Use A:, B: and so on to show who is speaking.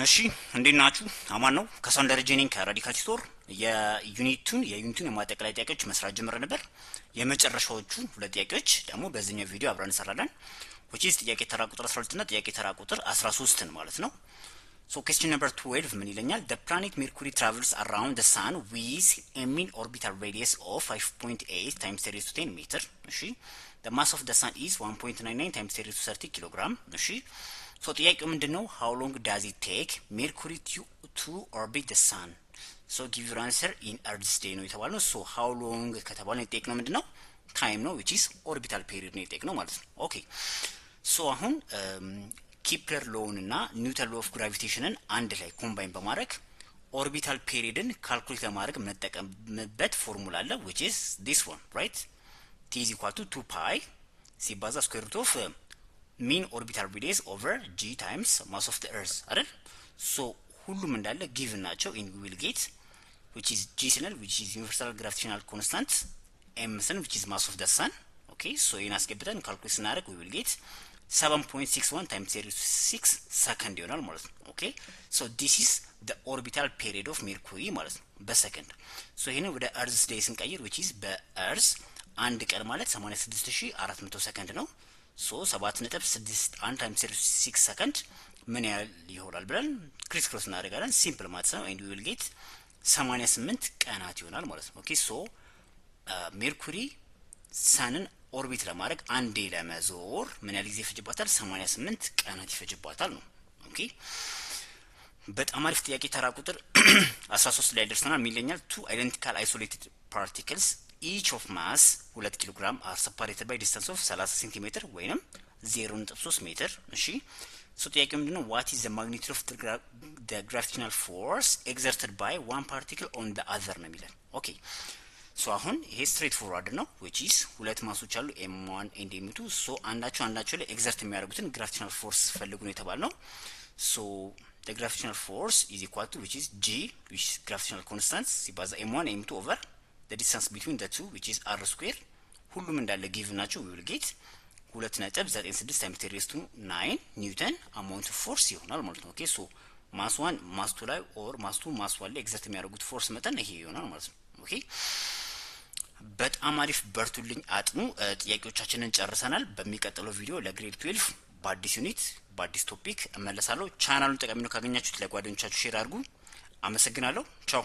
A: እሺ እንዴት ናችሁ? አማን ነው ከሳንደር ጄኒንግ ከራዲካል ስቶር የዩኒቱን የማጠቃለያ ጥያቄዎች መስራት ጀምረን ነበር። የመጨረሻዎቹ ሁለት ጥያቄዎች ደግሞ በዚህኛው ቪዲዮ አብረን እንሰራለን። which is ጥያቄ ተራ ቁጥር 12 እና ጥያቄ ተራ ቁጥር 13 ማለት ነው። So question number 12 ምን ይለኛል? The planet Mercury travels around the sun with a mean orbital radius of 5.8 times 10 to 10 meter. እሺ the mass of the sun is 1.99 times 10 to 30 kilogram. እሺ so ጥያቄው ምንድነው? how long does it take Mercury to orbit the sun? so give your answer in earth's day ነው የተባለው። so how long ከተባለ የጠየቅነው ምንድነው? time ነው which is orbital period ነው የጠየቅነው ማለት ነው። okay so አሁን ኪፕለር ሎውን እና ኒውተን ሎ ኦፍ ግራቪቴሽንን አንድ ላይ ኮምባይን በማድረግ ኦርቢታል ፔሪድን ካልኩሌት ለማድረግ የምንጠቀምበት ፎርሙላ አለ which is this one right t is equal to 2 pi ሲባዛ ስኩዌር ሩት ኦፍ ሚን ኦርቢታል ሬዲየስ ኦቨር g ታይምስ ማስ ኦፍ the earth አይደል። so ሁሉም እንዳለ ጊቭን ናቸው in we will get which is g ስንል which is universal gravitational constant m ስንል which is mass of the sun okay so ይሄን አስገብተን ካልኩሌት ስናደርግ we will get 7.61 times 36 ሰከንድ ይሆናል ማለት ነው። ኦኬ ሶ ዲስ ኢዝ ዘ ኦርቢታል ፔሪድ ኦፍ ሜርኩሪ ማለት ነው በሰከንድ። ሶ ይሄን ወደ እርዝ ዴይ ስንቀይር which is በእርዝ አንድ ቀን ማለት 86400 ሰከንድ ነው። ሶ 7.61 times 36 ሰከንድ ምን ያህል ይሆናል ብለን ክሪስ ክሮስ እናደርጋለን። ሲምፕል ማለት ነው and we will get 88 ቀናት ይሆናል ማለት ነው። ኦኬ ሶ ሜርኩሪ ሰንን ኦርቢት ለማድረግ አንዴ ለመዞር ምን ያህል ጊዜ ይፈጅባታል? 88 ቀናት ይፈጅባታል ነው። ኦኬ በጣም አሪፍ ጥያቄ ተራ ቁጥር 13 ላይ ደርሰናል። ሚለኛል two identical isolated particles each of mass 2 ኪሎ ግራም are separated by distance of 30 ሴንቲሜትር ወይንም 0.3 ሜትር። እሺ ሶ ጥያቄው ምንድነው? what is the magnitude of the gravitational force exerted by one particle on the other ነው የሚለን። ኦኬ ሶ አሁን ይሄ ስትሬት ፎርዋርድ ነው which is ሁለት ማሶች አሉ m1 and m2 ሶ አንዳቸው ላይ ኤግዘርት የሚያደርጉትን ግራቪቴሽናል ፎርስ ፈልጉ ነው የተባልነው። ሶ the gravitational force is equal to which is g which is gravitational constant ሲባዛ m1 m2 over the distance between the two which is r square ሁሉም እንዳለ ጊቭ ናቸው we will get 2.96 times 10 raised to 9 ኒውተን amount of force ይሆናል ማለት ነው። ኦኬ ሶ ማስ 1 ማስ 2 ላይ or ማስ 2 ማስ 1 ላይ ኤግዘርት የሚያደርጉት ፎርስ መጠን ይሄ ይሆናል ማለት ነው። ኦኬ በጣም አሪፍ በርቱልኝ አጥኑ። ጥያቄዎቻችንን ጨርሰናል። በሚቀጥለው ቪዲዮ ለግሬድ 12 በአዲስ ዩኒት በአዲስ ቶፒክ እመለሳለሁ። ቻናሉን ጠቃሚ ነው ካገኛችሁት ለጓደኞቻችሁ ሼር አድርጉ። አመሰግናለሁ። ቻው